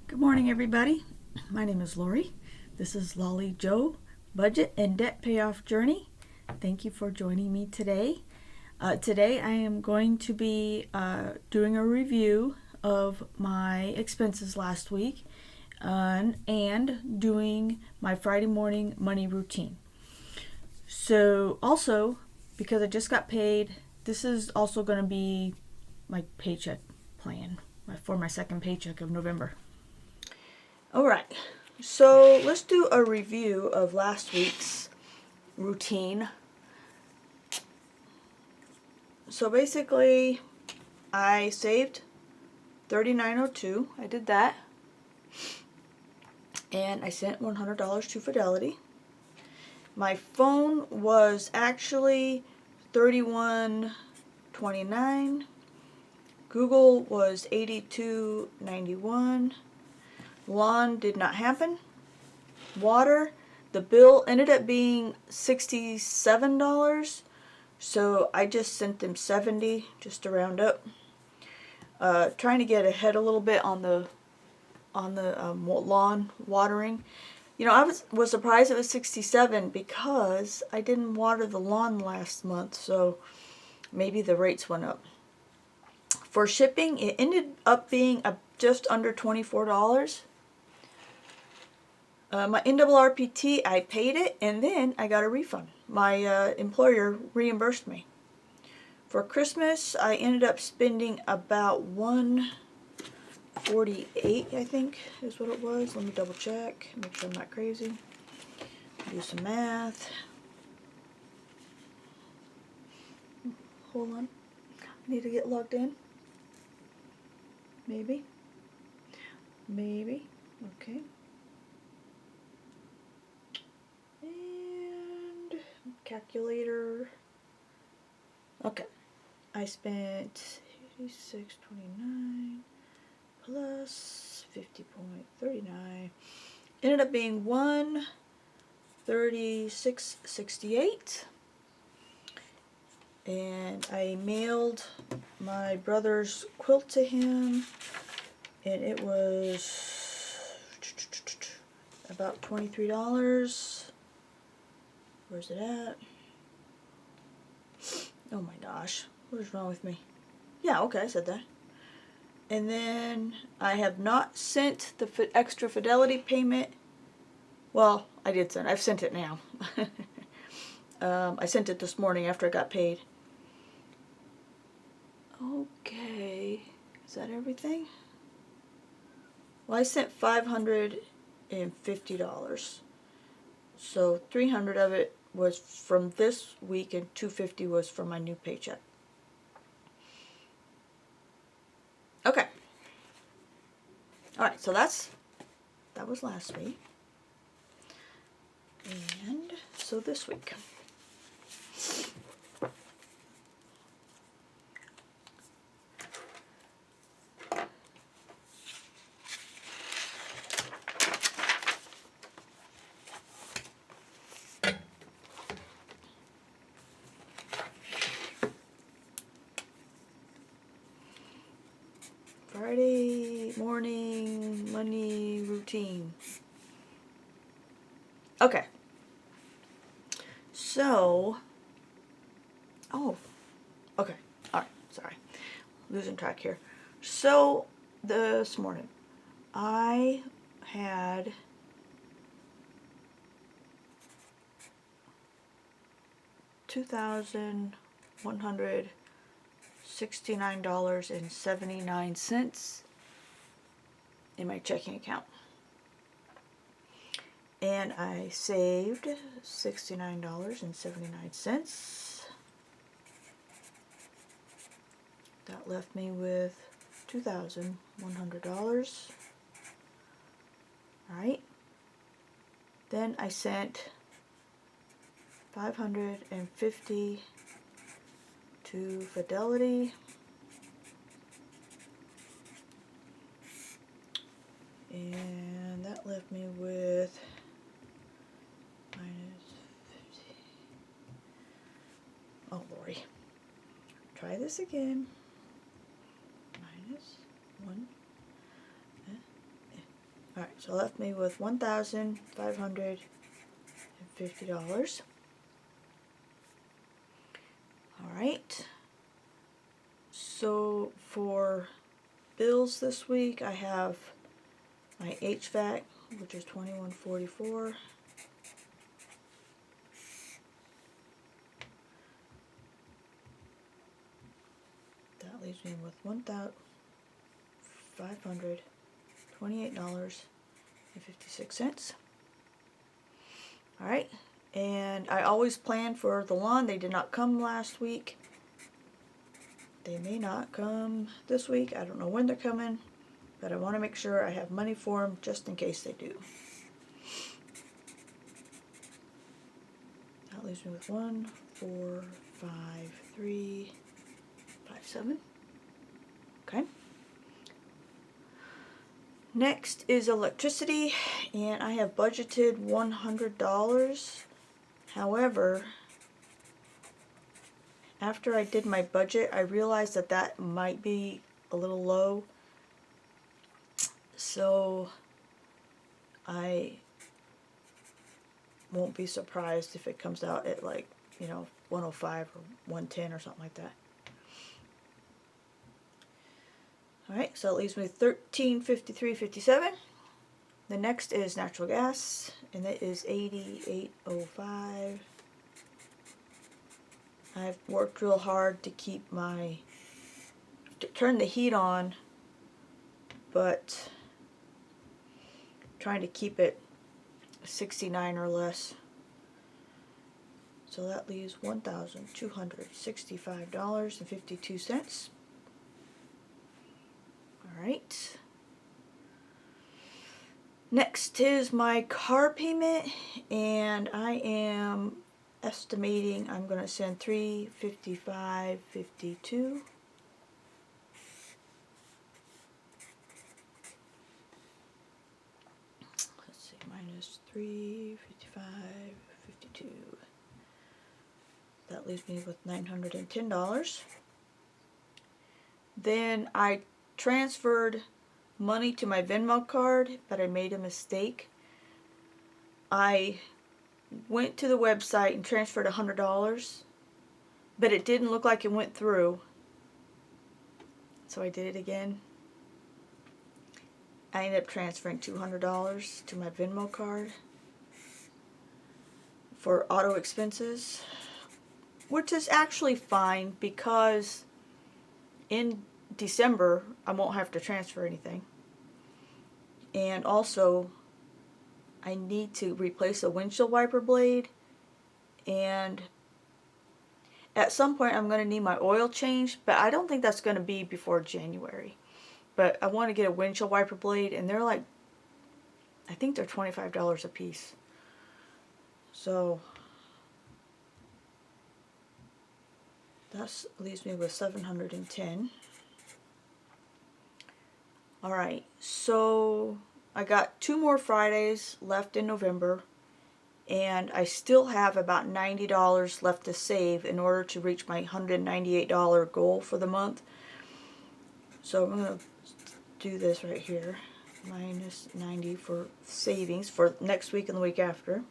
Good morning, everybody. My name is Lori. This is Lolly Joe Budget and Debt Payoff Journey. Thank you for joining me today. Today I am going to be doing a review of my expenses last week and doing my Friday morning money routine. So also, because I just got paid, this is also going to be my paycheck plan for my second paycheck of November. Alright, so let's do a review of last week's routine. So basically, I saved $39.02. I did that. And I sent $100 to Fidelity. My phone was actually $31.29. Google was $82.91. Lawn did not happen. Water, the bill ended up being $67, so I just sent them $70 just to round up. Trying to get ahead a little bit on the lawn watering. You know, I was surprised it was $67 because I didn't water the lawn last month, so maybe the rates went up. For shipping, it ended up being just under $24. My NRRPT, I paid it, and then I got a refund. My employer reimbursed me. For Christmas, I ended up spending about $148, I think, is what it was. Let me double check, make sure I'm not crazy. Do some math. Hold on. I need to get logged in. Maybe. Okay. And calculator. Okay. I spent $86.29 plus 50.39. Ended up being $136.68. And I mailed my brother's quilt to him, and it was about $23. Where's it at? Oh my gosh, what is wrong with me? Yeah, okay, I said that. And then I have not sent the extra Fidelity payment. Well, I did send. I've sent it now. I sent it this morning after I got paid. Okay, is that everything? Well, I sent $550. So $300 of it was from this week and $250 was from my new paycheck. Okay. Alright, so that was last week. And so this week. Friday morning money routine. Okay. So, okay. Alright, sorry. Losing track here. So, this morning, I had $2,169.79 in my checking account. And I saved $69.79. That left me with $2,100. Alright. Then I sent $550 to Fidelity. And that left me with minus 50. Oh, Lori. Try this again. Minus 1. So it left me with $1,550. Alright, so for bills this week, I have my HVAC, which is $21.44. That leaves me with $1,528.56. Alright, and I always plan for the lawn. They did not come last week. They may not come this week. I don't know when they're coming, but I want to make sure I have money for them just in case they do. That leaves me with 1, 4, 5, 3, 5, 7. Okay. Next is electricity, and I have budgeted $100. However, after I did my budget, I realized that that might be a little low. So I won't be surprised if it comes out at like, 105 or 110 or something like that. Alright, so it leaves me with $13.53.57. The next is natural gas, and it is $88.05. I've worked real hard to turn the heat on, but trying to keep it 69 or less. So that leaves $1,265.52. Alright. Next is my car payment, and I am estimating I'm going to send $355.52. Let's see, minus $355.52. That leaves me with $910. Then I transferred money to my Venmo card, but I made a mistake. I went to the website and transferred $100, but it didn't look like it went through. So I did it again. I ended up transferring $200 to my Venmo card for auto expenses, which is actually fine because in December I won't have to transfer anything. And also I need to replace a windshield wiper blade, and at some point I'm going to need my oil changed, but I don't think that's going to be before January. But I want to get a windshield wiper blade, and they're like, I think they're $25 a piece. So that leaves me with $710. Alright, so I got 2 more Fridays left in November, and I still have about $90 left to save in order to reach my $198 goal for the month. So I'm going to do this right here, minus 90 for savings for next week and the week after.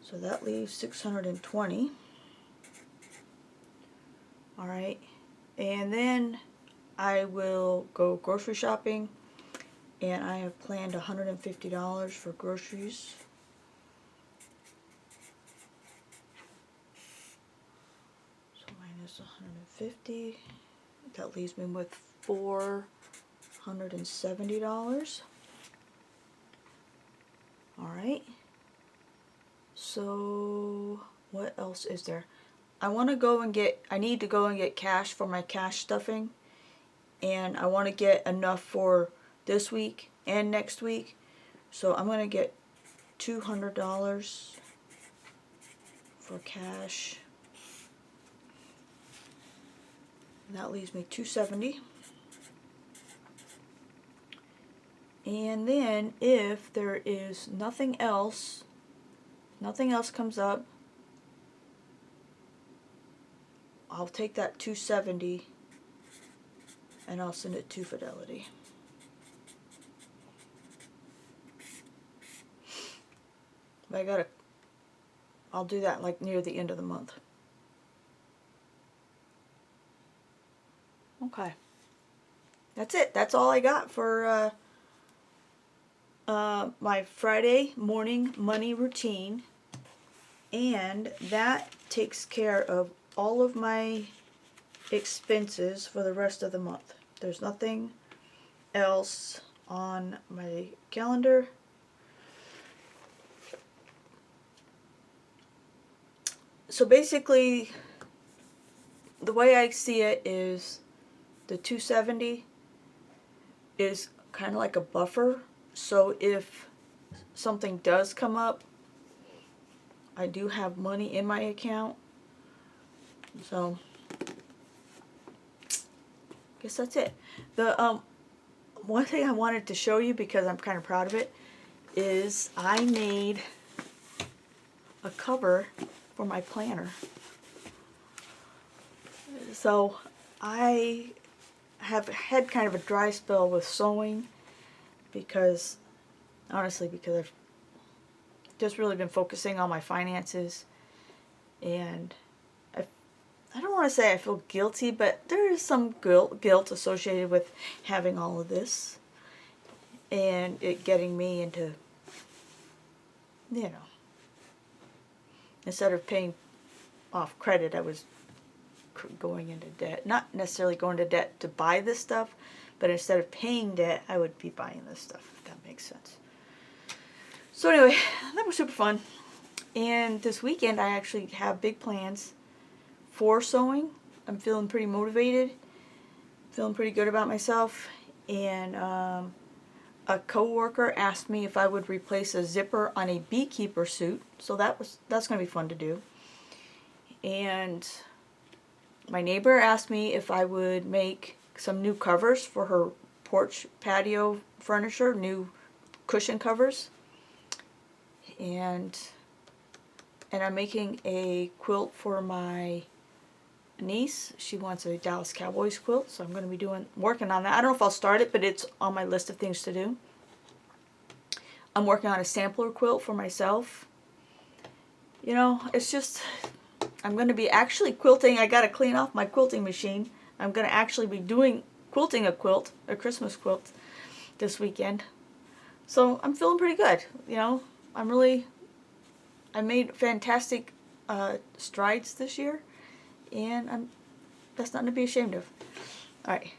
So that leaves $620. Alright, and then I will go grocery shopping, and I have planned $150 for groceries. So minus 150, that leaves me with $470. Alright, so what else is there? I need to go and get cash for my cash stuffing, and I want to get enough for this week and next week. So I'm going to get $200 for cash. And that leaves me $270. And then if there is nothing else comes up, I'll take that $270 and I'll send it to Fidelity. I'll do that like near the end of the month. Okay. That's it. That's all I got for my Friday morning money routine. And that takes care of all of my expenses for the rest of the month. There's nothing else on my calendar. So basically, the way I see it is the 270 is kind of like a buffer. So if something does come up, I do have money in my account. So I guess that's it. The one thing I wanted to show you, because I'm kind of proud of it, is I made a cover for my planner. So I have had kind of a dry spell with sewing because I've just really been focusing on my finances, and I don't want to say I feel guilty, but there is some guilt associated with having all of this and it getting me into, instead of paying off credit, I was going into debt. Not necessarily going to debt to buy this stuff, but instead of paying debt, I would be buying this stuff, if that makes sense. So anyway, that was super fun. And this weekend I actually have big plans for sewing. I'm feeling pretty motivated, feeling pretty good about myself. And a coworker asked me if I would replace a zipper on a beekeeper suit. So that's going to be fun to do. And my neighbor asked me if I would make some new covers for her porch patio furniture, new cushion covers. And I'm making a quilt for my niece. She wants a Dallas Cowboys quilt, so I'm going to be working on that. I don't know if I'll start it, but it's on my list of things to do. I'm working on a sampler quilt for myself. It's just, I'm going to be actually quilting. I got to clean off my quilting machine. I'm going to actually be quilting a quilt, a Christmas quilt, this weekend. So I'm feeling pretty good. I made fantastic strides this year, and that's nothing to be ashamed of. All right.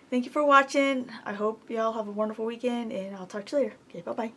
Thank you for watching. I hope y'all have a wonderful weekend, and I'll talk to you later. Okay, bye-bye.